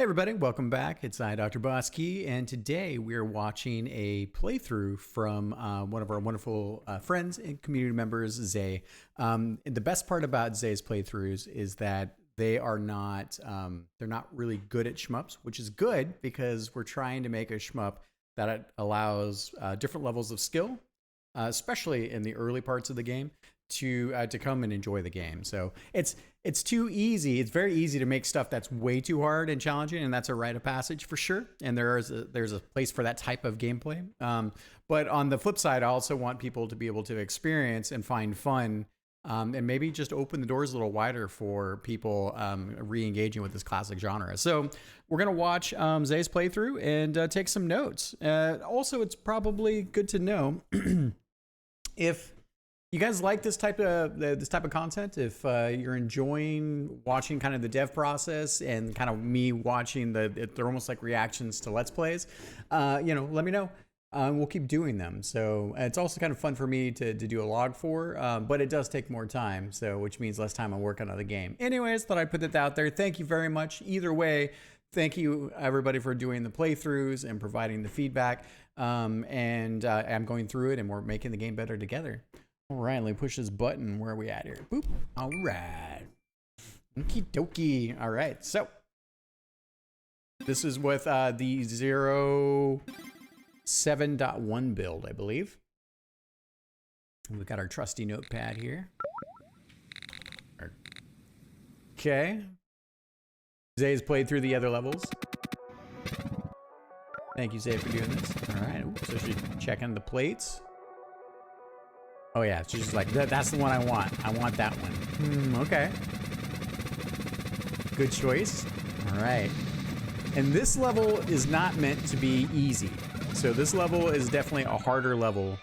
Hey everybody, welcome back. It's I, DrBossKey, and today we're watching a playthrough from one of our wonderful friends and community members, Zay. The best part about Zay's playthroughs is that they are not, they're not really good at shmups, which is good because we're trying to make a shmup that allows different levels of skill, especially in the early parts of the game, to come and enjoy the game. So it's too easy. It's very easy to make stuff that's way too hard and challenging, and that's a rite of passage for sure. And there's a place for that type of gameplay. But on the flip side, I also want people to be able to experience and find fun, and maybe just open the doors a little wider for people re-engaging with this classic genre. So we're gonna watch Zay's playthrough and take some notes. Also, it's probably good to know if you guys like this type of content, if you're enjoying watching kind of the dev process and kind of me watching they're almost like reactions to Let's Plays, let me know. We'll keep doing them. So it's also kind of fun for me to do a log for, but it does take more time, so which means less time on working on the game. Anyways, thought I'd put that out there. Thank you very much. Either way, thank you everybody for doing the playthroughs and providing the feedback. I'm going through it and we're making the game better together. All right, let me push this button. Where are we at here? Boop. All right. Okie dokie. All right, so this is with the 07.1 build, I believe. We've got our trusty notepad here. Okay. Zay's played through the other levels. Thank you, Zay, for doing this. All right, so she's checking the plates. Oh yeah, she's just like, that's the one I want. I want that one. Okay. Good choice. All right. And this level is not meant to be easy. So this level is definitely a harder level.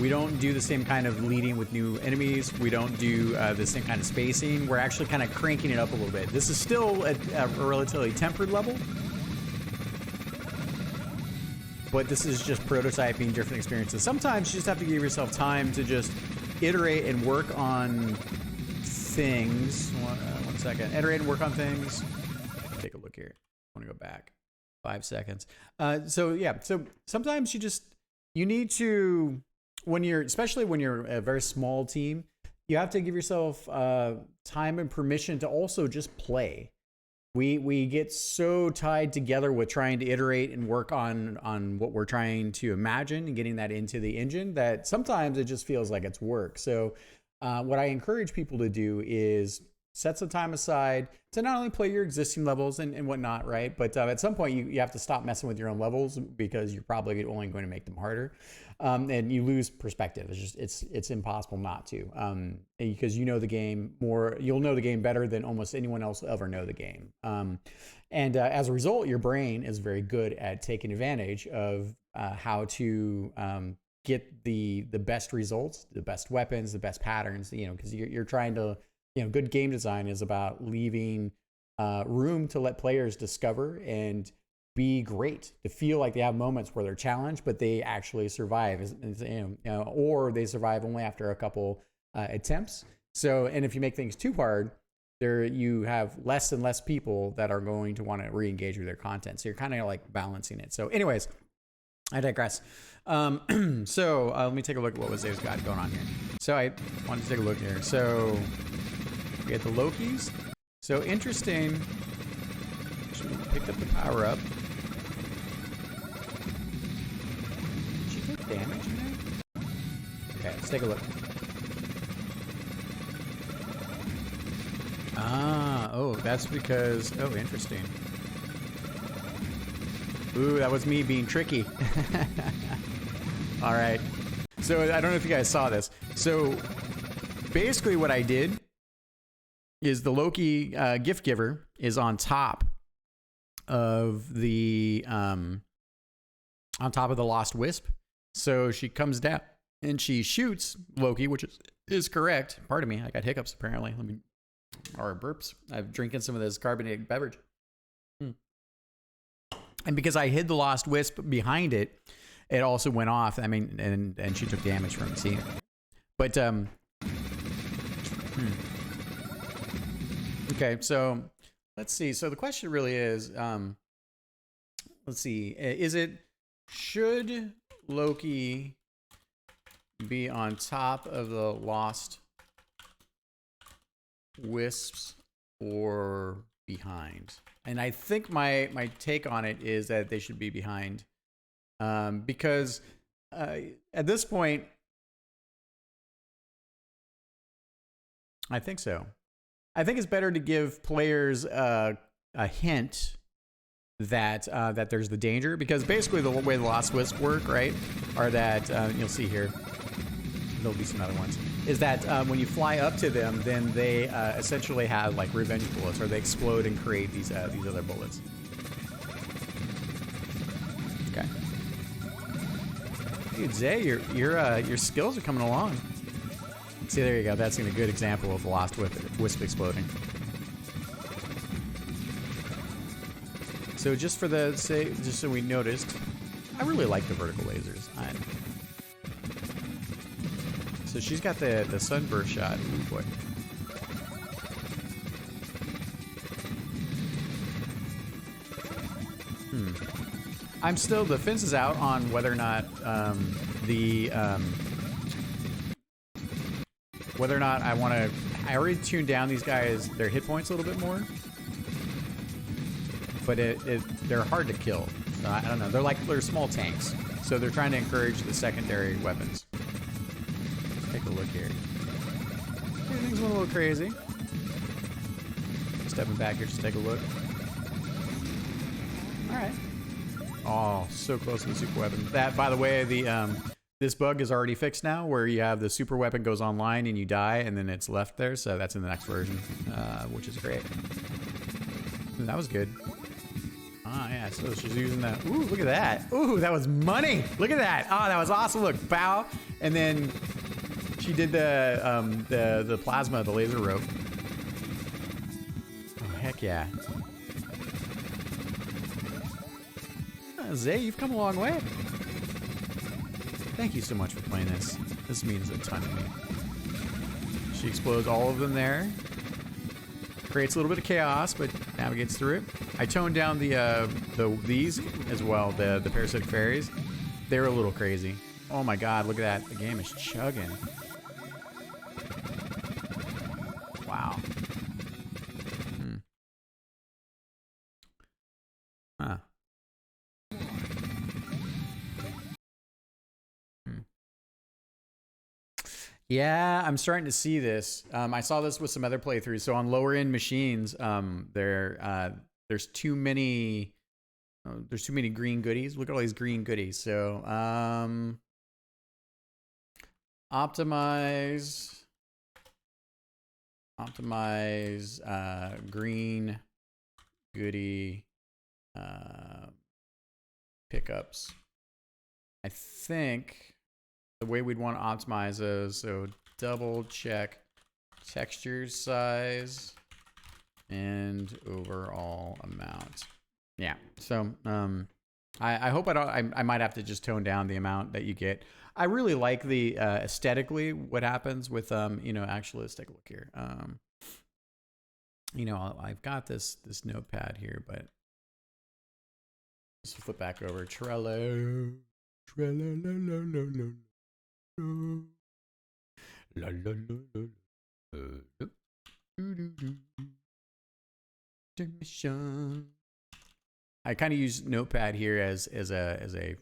We don't do the same kind of leading with new enemies. We don't do the same kind of spacing. We're actually kind of cranking it up a little bit. This is still a relatively tempered level. But this is just prototyping different experiences. Sometimes you just have to give yourself time to just iterate and work on things. One second. Iterate and work on things. Take a look here. I want to go back 5 seconds. So sometimes you need to, especially when you're a very small team, you have to give yourself time and permission to also just play. We get so tied together with trying to iterate and work on what we're trying to imagine and getting that into the engine that sometimes it just feels like it's work. So what I encourage people to do is set some time aside to not only play your existing levels and whatnot, right? But at some point you have to stop messing with your own levels because you're probably only going to make them harder. And you lose perspective. It's impossible not to, because you know the game more. You'll know the game better than almost anyone else will ever know the game. As a result, your brain is very good at taking advantage of how to get the best results, the best weapons, the best patterns. Because you're trying to. Good game design is about leaving room to let players discover and be great, to feel like they have moments where they're challenged, but they actually survive, or they survive only after a couple attempts. So, and if you make things too hard, you have less and less people that are going to want to re-engage with their content. So you're kind of like balancing it. So anyways, I digress. Let me take a look at what Zay's got going on here. So I wanted to take a look here. So we get the Lokis. So interesting. She picked up the power up. Did she take damage in there? Okay, let's take a look. Oh, that's because, interesting. Ooh, that was me being tricky. All right. So I don't know if you guys saw this. So basically what I did is the Loki gift giver is on top of the Lost Wisp. So she comes down and she shoots Loki, which is correct. Pardon me, I got hiccups apparently. Or burps. I'm drinking some of this carbonated beverage. And because I hid the Lost Wisp behind it, it also went off. I mean, and she took damage from it. See, but Okay, so let's see. So the question really is, let's see, should Loki be on top of the lost wisps or behind? And I think my take on it is that they should be behind, because at this point, I think so. I think it's better to give players a hint that that there's the danger, because basically the way the lost wisps work, right, are that you'll see here, there'll be some other ones, is that when you fly up to them, then they essentially have like revenge bullets, or they explode and create these other bullets. Okay. Dude, Zay, your skills are coming along. See, there you go. That's a good example of the lost wisp exploding. So just just so we noticed, I really like the vertical lasers. So she's got the sunburst shot. Ooh, boy. I'm still, the fence is out on whether or not whether or not I want to. I already tuned down these guys, their hit points a little bit more, but they're hard to kill. So I don't know. They're small tanks, so they're trying to encourage the secondary weapons. Let's take a look here. Everything's a little crazy. Stepping back here, just take a look. All right. Oh, so close to the super weapon. That, by the way, this bug is already fixed now, where you have the super weapon goes online and you die, and then it's left there. So that's in the next version, which is great. Ooh, that was good. Ah, yeah. So she's using that. Ooh, look at that. Ooh, that was money. Look at that. Oh, that was awesome. Look, bow, and then she did the plasma, the laser rope. Oh, heck yeah. Zay, you've come a long way. Thank you so much for playing this. This means a ton to me. She explodes all of them there. Creates a little bit of chaos, but navigates through it. I toned down these as well, the parasitic fairies. They're a little crazy. Oh my god, look at that. The game is chugging. Wow. Huh. Yeah, I'm starting to see this. I saw this with some other playthroughs. So on lower end machines, there's too many green goodies. Look at all these green goodies. So optimize green goodie pickups. I think the way we'd want to optimize those, so double check texture size and overall amount. Yeah, so I hope I might have to just tone down the amount that you get. I really like the aesthetically what happens with actually, let's take a look here. I've got this notepad here, but let's flip back over. Trello. La, la, la, la. I kind of use Notepad here as a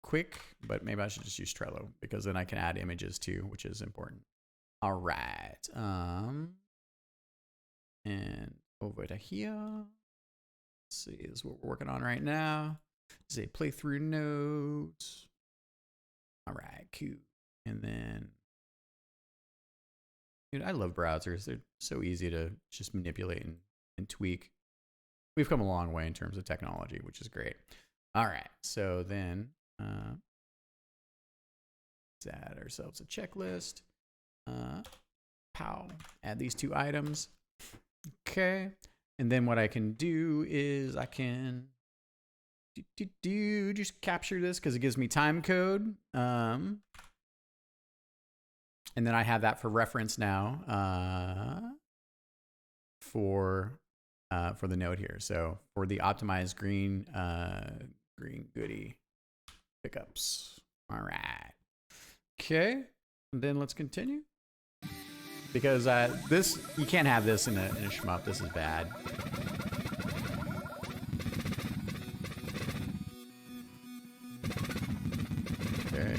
quick, but maybe I should just use Trello, because then I can add images too, which is important. All right. And over to here. Let's see, this is what we're working on right now. Say playthrough notes. All right, cool. And then, dude, I love browsers. They're so easy to just manipulate and tweak. We've come a long way in terms of technology, which is great. All right, so then let's add ourselves a checklist. Add these 2 items. Okay, and then what I can do is I can just capture this, because it gives me time code. And then I have that for reference now. for the node here. So for the optimized green goody pickups. All right. Okay. And then let's continue. Because this, you can't have this in a shmup. This is bad. Okay.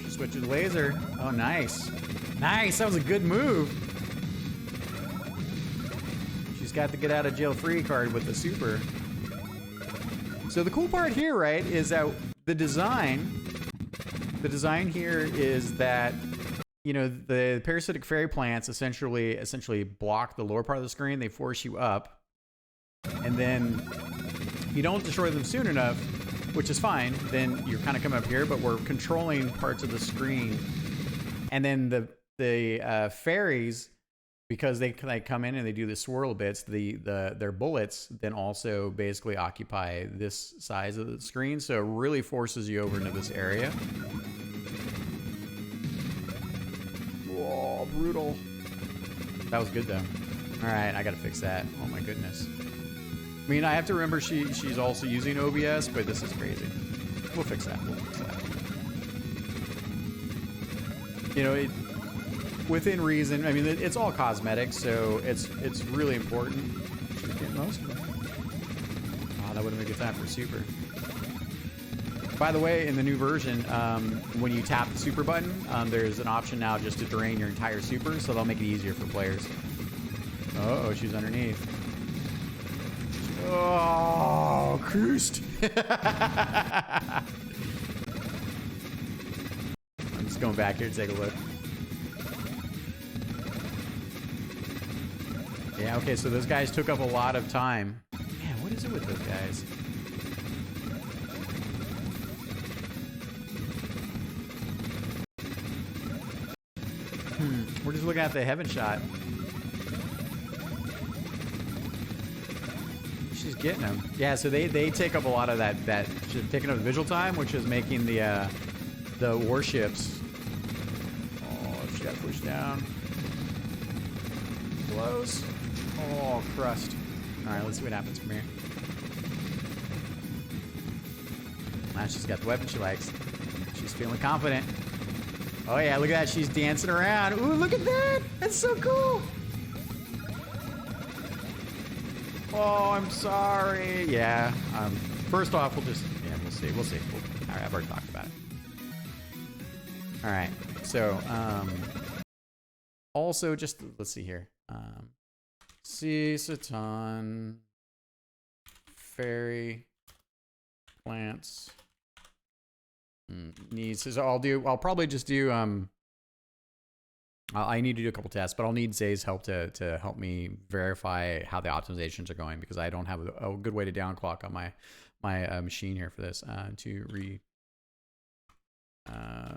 She switches laser. Oh, nice. Nice. That was a good move. She's got the get out of jail free card with the super. So the cool part here, right, is that the design here is that, you know, the parasitic fairy plants essentially block the lower part of the screen. They force you up, and then if you don't destroy them soon enough, which is fine, then you're kind of coming up here, but we're controlling parts of the screen. And then the fairies, because they come in and they do the swirl bits, their bullets then also basically occupy this size of the screen, so it really forces you over into this area. Whoa, brutal. That was good though. All right, I gotta fix that. Oh my goodness. I mean, I have to remember she's also using OBS, but this is crazy. We'll fix that. We'll fix that. You know, within reason. I mean, it's all cosmetic, so it's really important. Should get most of it. Oh, that would have been a good time for super. By the way, in the new version, when you tap the super button, there's an option now just to drain your entire super, so that'll make it easier for players. Uh-oh, she's underneath. Oh, cursed. I'm just going back here to take a look. Yeah, okay, so those guys took up a lot of time. Man, what is it with those guys? We're just looking at the heaven shot. She's getting them. Yeah, so they take up a lot of that she's taking up the visual time, which is making the warships. Oh, she got pushed down. Close. Oh, crust. Alright, let's see what happens from here. Now she's got the weapon she likes. She's feeling confident. Oh yeah, look at that. She's dancing around. Ooh, look at that. That's so cool. Oh, I'm sorry. Yeah. First off, we'll see. We'll see. All right, I've already talked about it. All right. So, also just, let's see here. Satan, fairy, plants, needs. So I'll probably just do, I need to do a couple tests, but I'll need Zay's help to help me verify how the optimizations are going, because I don't have a good way to downclock on my machine here for this.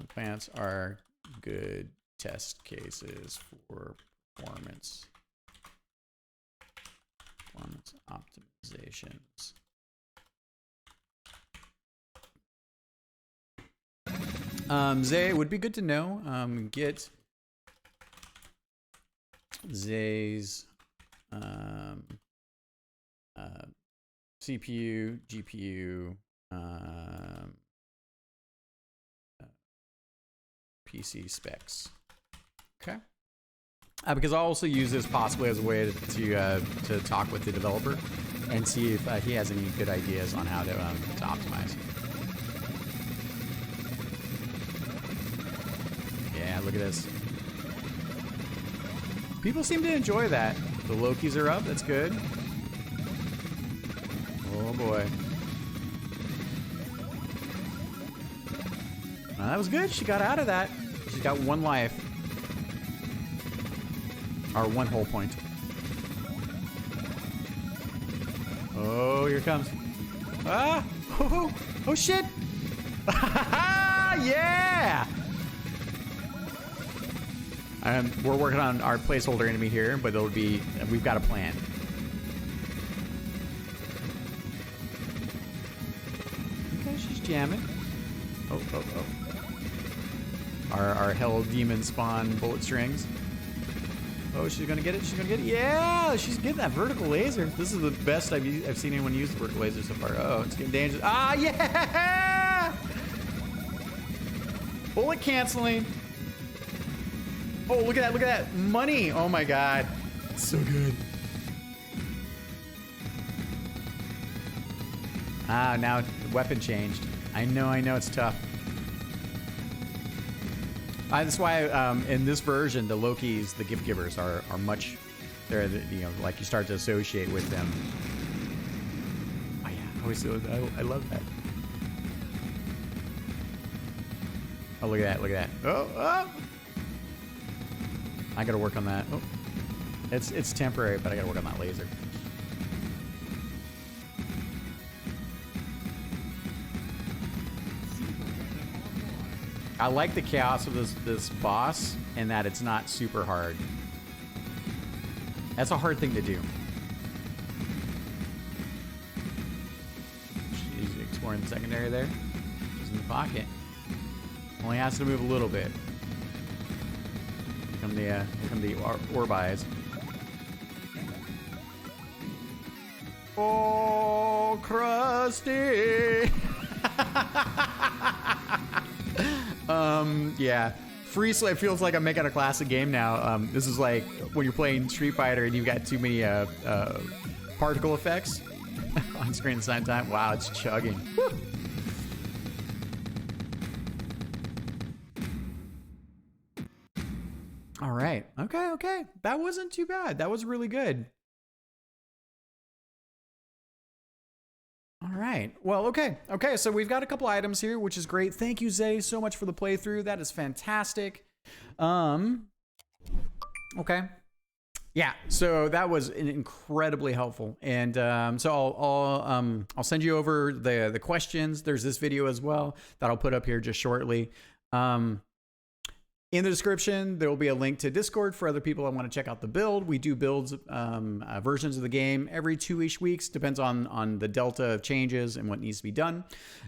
Plants are good test cases for performance optimizations. Zay, it would be good to know. Get Zay's CPU, GPU, PC specs. Okay. Because I'll also use this possibly as a way to talk with the developer and see if he has any good ideas on how to optimize. Yeah, look at this. People seem to enjoy that. The Lokis are up. That's good. Oh boy. That was good. She got out of that. She's got one life. Or one whole point. Oh, here it comes. Ah! Oh, oh shit! Yeah! We're working on our placeholder enemy here, but we've got a plan. Okay, she's jamming. Oh, oh, oh. Our hell demon spawn bullet strings. Oh, she's gonna get it. She's gonna get it. Yeah, she's getting that vertical laser. This is the best I've seen anyone use the vertical laser so far. Oh, it's getting dangerous. Ah, yeah! Bullet canceling. Oh, look at that. Look at that money. Oh my God, it's so good. Ah, now the weapon changed. I know, it's tough. That's why in this version, the Lokis, the gift givers, are much. They're like you start to associate with them. Oh yeah, I love that. Oh, look at that! Look at that! Oh, oh! I gotta work on that. Oh, it's temporary, but I gotta work on that laser. I like the chaos of this boss and that it's not super hard. That's a hard thing to do. She's exploring the secondary there. She's in the pocket. Only has to move a little bit. Here come the orb eyes. Oh, Krusty! Yeah. Free Slay feels like I'm making a classic game now. This is like when you're playing Street Fighter and you've got too many particle effects on screen at the same time. Wow, it's chugging. Woo. All right. Okay. That wasn't too bad. That was really good. All right. Well, okay. So we've got a couple items here, which is great. Thank you, Zay, so much for the playthrough. That is fantastic. Okay. Yeah. So that was incredibly helpful, and so I'll send you over the questions. There's this video as well that I'll put up here just shortly. In the description, there will be a link to Discord for other people that want to check out the build. We do builds, versions of the game every 2-ish weeks. Depends on the delta of changes and what needs to be done.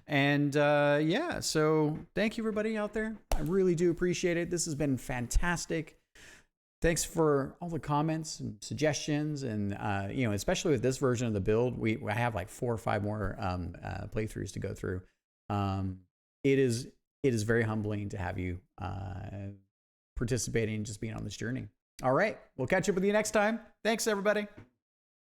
And yeah, so thank you everybody out there. I really do appreciate it. This has been fantastic. Thanks for all the comments and suggestions. And, especially with this version of the build, I have like 4 or 5 more playthroughs to go through. It is very humbling to have you participating and just being on this journey. All right. We'll catch up with you next time. Thanks, everybody.